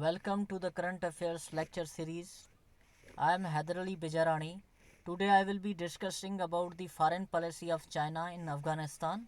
Welcome to the Current Affairs lecture series. I am Haider Ali Bijarani. Today I will be discussing about the foreign policy of China in Afghanistan.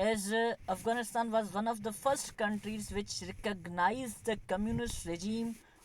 as Afghanistan was one of the first countries which recognized the communist regime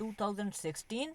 2016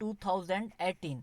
2018।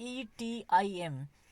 ETIM,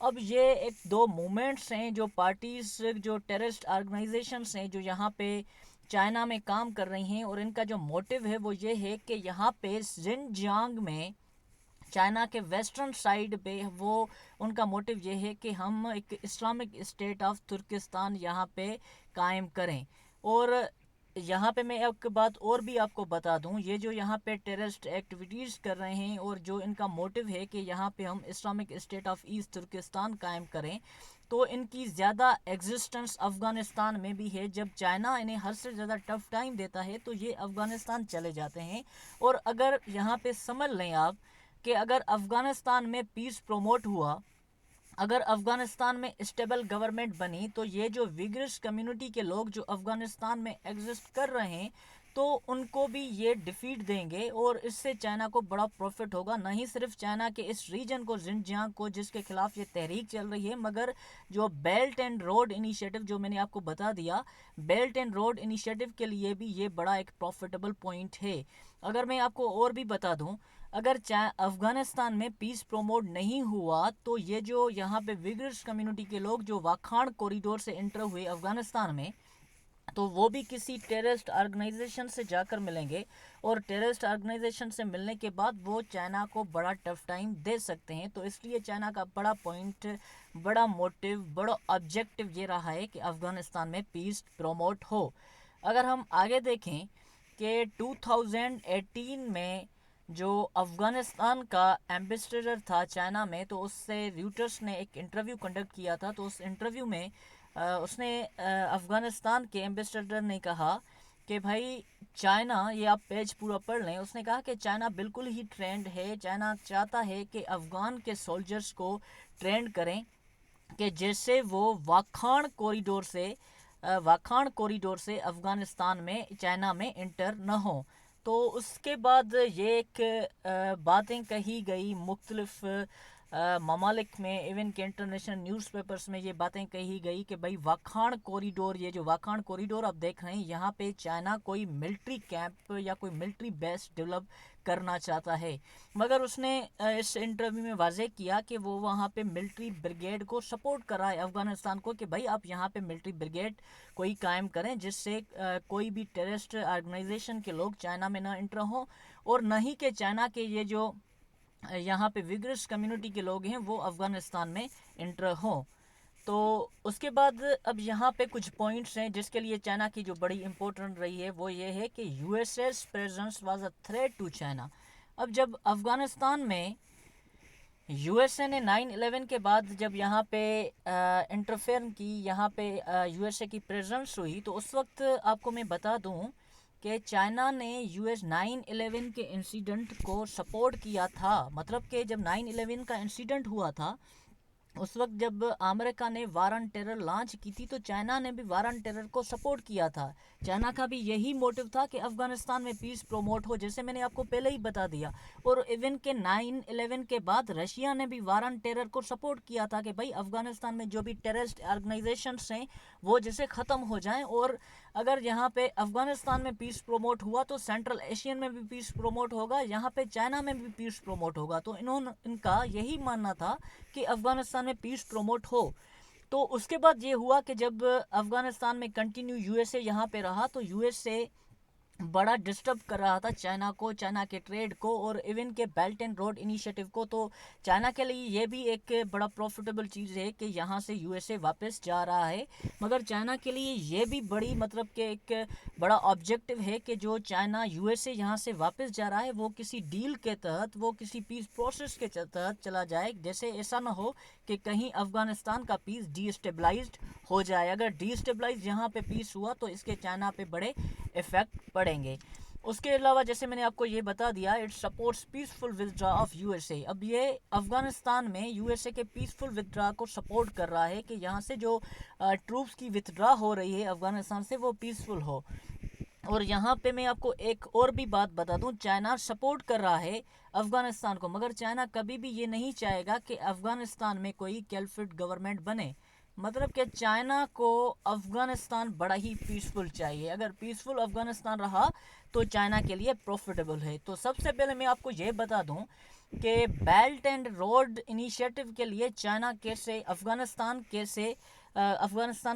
اب یہ ایک دو moments ہیں جو parties جو terrorist organisations ہیں جو یہاں پہ چائنا میں کام کر رہی ہیں، اور ان کا جو موٹیو ہے وہ یہ ہے کہ یہاں پہ زنجیانگ میں چائنا کے ویسٹرن سائیڈ پہ وہ ان کا موٹیو یہ ہے کہ ہم ایک اسلامک اسٹیٹ آف ترکستان یہاں پہ قائم کریں. اور یہاں پہ میں ایک بات اور بھی آپ کو بتا دوں، یہ جو یہاں پہ ٹیررسٹ ایکٹیویٹیز کر رہے ہیں اور جو ان کا موٹیو ہے کہ یہاں پہ ہم Islamic State of East Turkestan قائم کریں، تو ان کی زیادہ ایگزسٹنس افغانستان میں بھی ہے. جب چائنا انہیں ہر سے زیادہ ٹف ٹائم دیتا ہے تو یہ افغانستان چلے جاتے ہیں. اور اگر یہاں پہ سمجھ لیں آپ کہ اگر افغانستان میں پیس پروموٹ ہوا، اگر افغانستان میں اسٹیبل گورنمنٹ بنی، تو یہ جو ویگرس کمیونٹی کے لوگ جو افغانستان میں ایگزسٹ کر رہے ہیں تو ان کو بھی یہ ڈیفیٹ دیں گے، اور اس سے چائنا کو بڑا پروفٹ ہوگا. نہ ہی صرف چائنا کے اس ریجن کو، زنجیانگ کو، جس کے خلاف یہ تحریک چل رہی ہے، مگر جو بیلٹ اینڈ روڈ انیشیٹو جو میں نے آپ کو بتا دیا، بیلٹ اینڈ روڈ انیشیٹو کے لیے بھی یہ بڑا ایک پروفیٹیبل پوائنٹ ہے. اگر میں آپ کو اور بھی بتا دوں، اگر افغانستان میں پیس پروموٹ نہیں ہوا تو یہ جو یہاں پہ ویگرس کمیونٹی کے لوگ جو واکھان کوریڈور سے انٹر ہوئے افغانستان میں، تو وہ بھی کسی ٹیررسٹ آرگنائزیشن سے جا کر ملیں گے، اور ٹیررسٹ آرگنائزیشن سے ملنے کے بعد وہ چائنا کو بڑا ٹف ٹائم دے سکتے ہیں. تو اس لیے چائنا کا بڑا پوائنٹ، بڑا موٹیو، بڑا آبجیکٹو یہ رہا ہے کہ افغانستان میں پیس پروموٹ ہو. اگر ہم آگے دیکھیں کہ 2018 میں جو افغانستان کا ایمبیسڈر تھا چائنا میں، تو اس سے ریوٹرس نے ایک انٹرویو کنڈکٹ کیا تھا. تو اس انٹرویو میں اس نے افغانستان کے ایمبیسڈر نے کہا کہ بھائی چائنا، یہ آپ پیج پورا پڑھ لیں، اس نے کہا کہ چائنا بالکل ہی ٹرینڈ ہے، چائنا چاہتا ہے کہ افغان کے سولجرز کو ٹرینڈ کریں کہ جیسے وہ واکھان کوریڈور سے افغانستان میں، چائنا میں انٹر نہ ہوں. تو اس کے بعد یہ ایک باتیں کہی گئی مختلف ممالک میں، ایون کہ انٹرنیشنل نیوز پیپرز میں یہ باتیں کہی گئی کہ بھائی واکھان کوریڈور، یہ جو واکھان کوریڈور آپ دیکھ رہے ہیں، یہاں پہ چائنا کوئی ملٹری کیمپ یا کوئی ملٹری بیس ڈیولپ کرنا چاہتا ہے. مگر اس نے اس انٹرویو میں واضح کیا کہ وہ وہاں پہ ملٹری بریگیڈ کو سپورٹ کر رہا ہے افغانستان کو، کہ بھائی آپ یہاں پہ ملٹری بریگیڈ کوئی قائم کریں جس سے کوئی بھی ٹیررسٹ آرگنائزیشن کے لوگ چائنا میں نہ انٹر ہوں، اور نہ ہی کہ چائنا کے یہ جو یہاں پہ ویگرس کمیونٹی کے لوگ ہیں وہ افغانستان میں انٹر ہوں. تو اس کے بعد اب یہاں پہ کچھ پوائنٹس ہیں جس کے لیے چائنا کی جو بڑی امپورٹنٹ رہی ہے وہ یہ ہے کہ U S S presence was a threat to China. اب جب افغانستان میں یو ایس اے نے 9/11 کے بعد جب یہاں پہ انٹرفیئر کی، یہاں پہ یو ایس اے کی پریزنس ہوئی، تو اس وقت آپ کو میں بتا دوں کہ چائنا نے یو ایس 9/11 کے انسیڈنٹ کو سپورٹ کیا تھا. مطلب کہ جب 9/11 کا انسیڈنٹ ہوا تھا، اس وقت جب امریکہ نے وار آن ٹیرر لانچ کی تھی، تو چائنا نے بھی وار آن ٹیرر کو سپورٹ کیا تھا. چائنا کا بھی یہی موٹیو تھا کہ افغانستان میں پیس پروموٹ ہو، جیسے میں نے آپ کو پہلے ہی بتا دیا. اور ایون کہ 9/11 کے بعد رشیا نے بھی وار آن ٹیرر کو سپورٹ کیا تھا کہ بھائی افغانستان میں جو بھی ٹیررسٹ آرگنائزیشنس ہیں وہ جیسے ختم ہو جائیں، اور اگر یہاں پہ افغانستان میں پیس پروموٹ ہوا تو سینٹرل ایشین میں بھی پیس پروموٹ ہوگا، یہاں پہ چائنا میں بھی پیس پروموٹ ہوگا. تو ان کا یہی ماننا تھا کہ افغانستان میں پیس پروموٹ ہو. تو اس کے بعد یہ ہوا کہ جب افغانستان میں کنٹینیو یو ایس اے یہاں پہ رہا، تو یو ایس اے بڑا ڈسٹرب کر رہا تھا چائنا کو، چائنا کے ٹریڈ کو، اور ایون کے بیلٹ اینڈ روڈ انیشیٹو کو. تو چائنا کے لیے یہ بھی ایک بڑا پروفیٹیبل چیز ہے کہ یہاں سے یو ایس اے واپس جا رہا ہے. مگر چائنا کے لیے یہ بھی بڑی مطلب کہ ایک بڑا آبجیکٹو ہے کہ جو چائنا یو ایس اے یہاں سے واپس جا رہا ہے وہ کسی ڈیل کے تحت، وہ کسی پیس پروسیس کے تحت چلا جائے، جیسے ایسا نہ ہو کہ کہیں افغانستان کا پیس ڈی اسٹیبلائزڈ ہو جائے. اگر ڈی اسٹیبلائز یہاں پہ پیس ہوا تو اس کے چائنا پہ بڑے افیکٹ پڑیں گے. اس کے علاوہ جیسے میں نے آپ کو یہ بتا دیا، it supports peaceful ودرا of U S A. اب یہ افغانستان میں یو ایس اے کے پیسفل ودرا کو سپورٹ کر رہا ہے کہ یہاں سے جو ٹروپس کی ودرا ہو رہی ہے افغانستان سے وہ پیسفل ہو. اور یہاں پہ میں آپ کو ایک اور بھی بات بتا دوں، چائنا سپورٹ کر رہا ہے افغانستان کو، مگر چائنا کبھی بھی یہ نہیں چاہے گا کہ افغانستان میں کوئی کیلفٹ گورنمنٹ بنے. مطلب کہ چائنا کو افغانستان بڑا ہی پیسفل چاہیے. اگر پیسفل افغانستان رہا تو چائنا کے لیے پروفیٹیبل ہے. تو سب سے پہلے میں آپ کو یہ بتا دوں کہ بیلٹ اینڈ روڈ انیشیٹو کے لیے چائنا کیسے افغانستان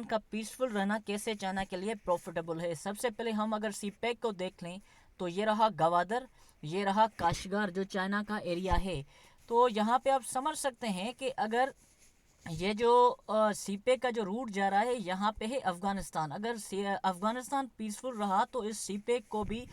کا پیسفل رہنا کیسے چائنا کے لیے پروفیٹیبل ہے. سب سے پہلے ہم اگر سی پیک کو دیکھ لیں تو یہ رہا گوادر, یہ رہا کاشغار جو چائنا کا ایریا ہے. تو یہاں پہ آپ سمجھ سکتے ہیں کہ اگر یہ جو سی پیک کا جو روٹ جا رہا ہے یہاں پہ ہے افغانستان, اگر افغانستان پیسفل رہا تو اس سی پیک کو بھی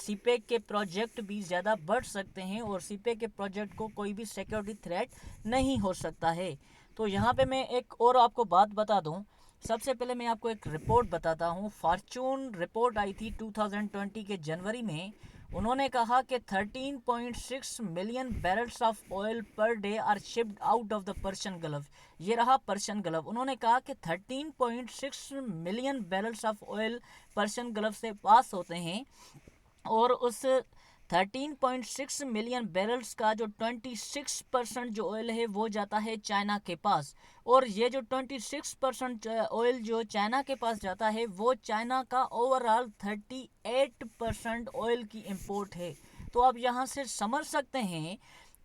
سی پیک کے پروجیکٹ بھی زیادہ بڑھ سکتے ہیں اور سی پیک کے پروجیکٹ کو کوئی بھی سیکیورٹی تھریٹ نہیں ہو سکتا ہے. تو یہاں پہ میں ایک اور آپ کو بات بتا دوں. سب سے پہلے میں آپ کو ایک رپورٹ بتاتا ہوں. فارچون رپورٹ آئی تھی 2020 کے جنوری میں. انہوں نے کہا کہ 13.6 million barrels of oil per day are shipped out of the Persian Gulf. یہ رہا پرشین گلف. انہوں نے کہا کہ 13.6 million barrels of oil Persian Gulf سے پاس ہوتے ہیں, اور اس 13.6 ملین بیرلز کا جو 26% جو آئل ہے وہ جاتا ہے چائنا کے پاس. اور یہ جو 26% آئل جو چائنا کے پاس جاتا ہے وہ چائنا کا اوورال 38% آئل کی امپورٹ ہے. تو آپ یہاں سے سمجھ سکتے ہیں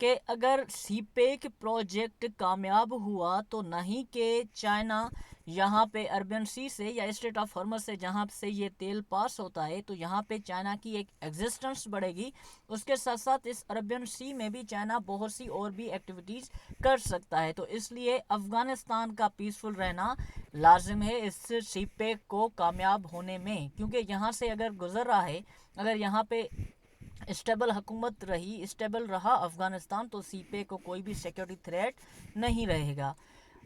کہ اگر سی پیک پروجیکٹ کامیاب ہوا تو نہ ہی کہ چائنا یہاں پہ اربن سی سے یا اسٹریٹ آف ہارمز سے جہاں سے یہ تیل پاس ہوتا ہے تو یہاں پہ چائنا کی ایک ایگزسٹنس بڑھے گی. اس کے ساتھ ساتھ اس اربن سی میں بھی چائنا بہت سی اور بھی ایکٹیویٹیز کر سکتا ہے. تو اس لیے افغانستان کا پیسفل رہنا لازم ہے اس سی پیک کو کامیاب ہونے میں, کیونکہ یہاں سے اگر گزر رہا ہے, اگر یہاں پہ اسٹیبل حکومت رہی, اسٹیبل رہا افغانستان, تو سی پے کو کوئی بھی سیکیورٹی تھریٹ نہیں رہے گا.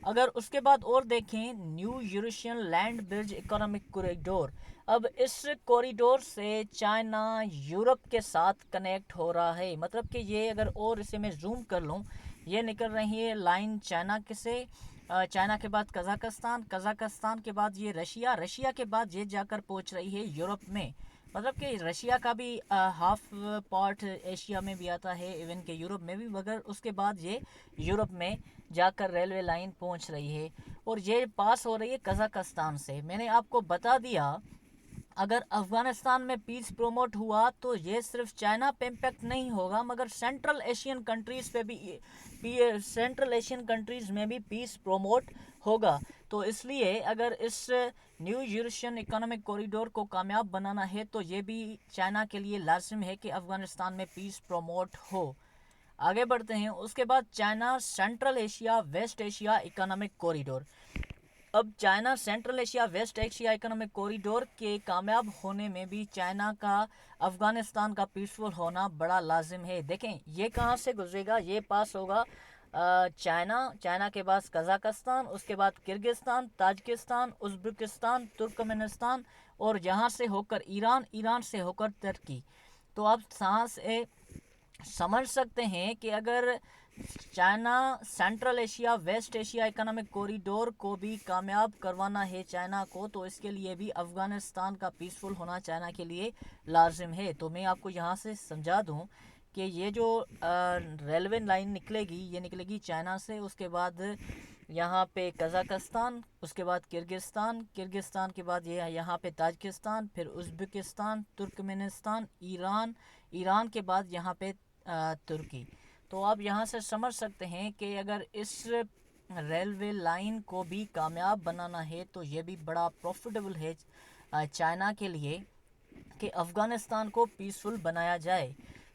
اگر اس کے بعد اور دیکھیں نیو یوریشین لینڈ برج اکنامک کوریڈور. اب اس کوریڈور سے چائنا یورپ کے ساتھ کنیکٹ ہو رہا ہے. مطلب کہ یہ اگر اور اسے میں زوم کر لوں, یہ نکل رہی ہے لائن چائنا سے, چائنا کے بعد قزاقستان کے بعد یہ رشیا کے بعد یہ جا کر پہنچ رہی ہے یورپ میں. مطلب کہ رشیا کا بھی ہاف پارٹ ایشیا میں بھی آتا ہے, ایون کہ یورپ میں بھی, مگر اس کے بعد یہ یورپ میں جا کر ریلوے لائن پہنچ رہی ہے, اور یہ پاس ہو رہی ہے قزاقستان سے. میں نے آپ کو بتا دیا اگر افغانستان میں پیس پروموٹ ہوا تو یہ صرف چائنا پہ امپیکٹ نہیں ہوگا مگر سینٹرل ایشین کنٹریز پہ بھی, سینٹرل ایشین کنٹریز میں بھی پیس پروموٹ ہوگا. تو اس لیے اگر اس نیو یوریشین اکنامک کوریڈور کو کامیاب بنانا ہے تو یہ بھی چائنا کے لیے لازم ہے کہ افغانستان میں پیس پروموٹ ہو. آگے بڑھتے ہیں. اس کے بعد China Central Asia West Asia economic corridor. اب China Central Asia West Asia economic corridor کے کامیاب ہونے میں بھی چائنا کا افغانستان کا پیسفل ہونا بڑا لازم ہے. دیکھیں یہ کہاں سے گزرے گا, یہ پاس ہوگا چائنا کے بعد قزاقستان, اس کے بعد کرگزستان, تاجکستان, ازبکستان, ترکمنستان, اور یہاں سے ہو کر ایران سے ہو کر ترکی. تو آپ سمجھ سکتے ہیں کہ اگر China Central Asia West Asia economic corridor کو بھی کامیاب کروانا ہے چائنا کو, تو اس کے لیے بھی افغانستان کا پیسفل ہونا چائنا کے لیے لازم ہے. تو میں آپ کو یہاں سے سمجھا دوں کہ یہ جو ریلوے لائن نکلے گی یہ نکلے گی چائنا سے, اس کے بعد یہاں پہ قزاقستان, اس کے بعد کرگزستان کے بعد یہ یہاں پہ تاجکستان, پھر ازبکستان, ترکمنستان, ایران کے بعد یہاں پہ ترکی. تو آپ یہاں سے سمجھ سکتے ہیں کہ اگر اس ریلوے لائن کو بھی کامیاب بنانا ہے تو یہ بھی بڑا پروفیٹیبل ہے چائنا کے لیے کہ افغانستان کو پیسفل بنایا جائے.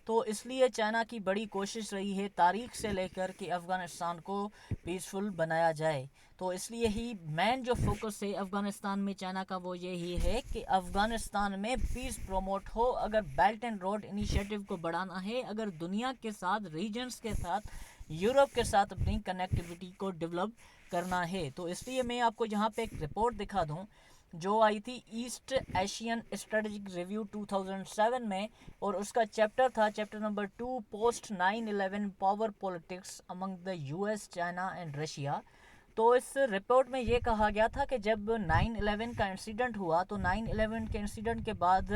تو اس لیے چائنا کی بڑی کوشش رہی ہے تاریخ سے لے کر کہ افغانستان کو پیسفل بنایا جائے. تو اس لیے ہی مین جو فوکس ہے افغانستان میں چائنا کا وہ یہی ہے کہ افغانستان میں پیس پروموٹ ہو. اگر بیلٹ اینڈ روڈ انیشیٹو کو بڑھانا ہے, اگر دنیا کے ساتھ, ریجنز کے ساتھ, یورپ کے ساتھ اپنی کنیکٹیوٹی کو ڈیولپ کرنا ہے. تو اس لیے میں آپ کو یہاں پہ ایک رپورٹ دکھا دوں جو آئی تھی ایسٹ ایشین اسٹریٹجک ریویو 2007 میں, اور اس کا chapter number 2 post 9/11 power politics Umang the U S, China and Russia. تو اس رپورٹ میں یہ کہا گیا تھا کہ جب 9/11 کا انسیڈنٹ ہوا تو 9/11 کے انسیڈنٹ کے بعد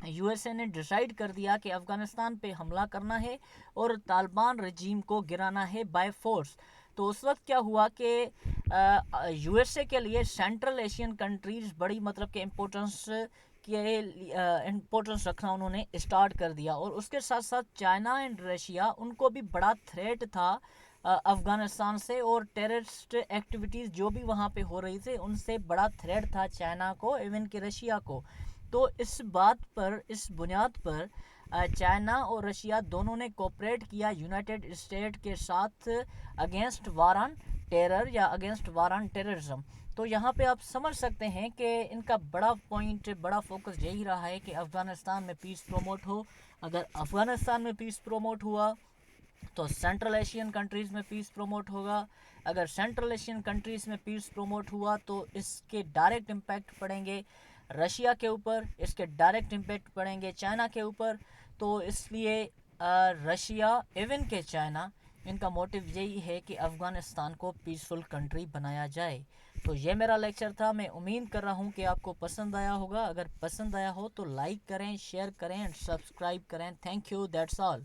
یو ایس اے نے ڈیسائیڈ کر دیا کہ افغانستان پہ حملہ کرنا ہے اور طالبان رجیم کو گرانا ہے بائی فورس. تو اس وقت کیا ہوا کہ یو ایس اے کے لیے سینٹرل ایشین کنٹریز بڑی مطلب کہ امپورٹنس رکھنا انہوں نے اسٹارٹ کر دیا، اور اس کے ساتھ ساتھ چائنا اینڈ رشیا ان کو بھی بڑا تھریٹ تھا افغانستان سے، اور ٹیررسٹ ایکٹیویٹیز جو بھی وہاں پہ ہو رہی تھی ان سے بڑا تھریٹ تھا چائنا کو، ایون کہ رشیا کو. تو اس بات پر، اس بنیاد پر چائنا اور رشیا دونوں نے کوپریٹ کیا یونائٹڈ اسٹیٹ کے ساتھ اگینسٹ وار آن ٹیرر یا اگینسٹ وار آن ٹیررزم. تو یہاں پہ آپ سمجھ سکتے ہیں کہ ان کا بڑا پوائنٹ، بڑا فوکس یہی رہا ہے کہ افغانستان میں پیس پروموٹ ہو. اگر افغانستان میں پیس پروموٹ ہوا تو سینٹرل ایشین کنٹریز میں پیس پروموٹ ہوگا. اگر سینٹرل ایشین کنٹریز میں پیس پروموٹ ہوا تو اس کے ڈائریکٹ امپیکٹ پڑیں گے رشیا کے اوپر، اس کے ڈائریکٹ امپیکٹ پڑیں گے چائنا کے اوپر. تو اس لیے رشیا ایون کہ چائنا، ان کا موٹیو یہی ہے کہ افغانستان کو پیسفل کنٹری بنایا جائے. تو یہ میرا لیکچر تھا. میں امید کر رہا ہوں کہ آپ کو پسند آیا ہوگا. اگر پسند آیا ہو تو لائک کریں، شیئر کریں، سبسکرائب کریں. Thank you, that's all.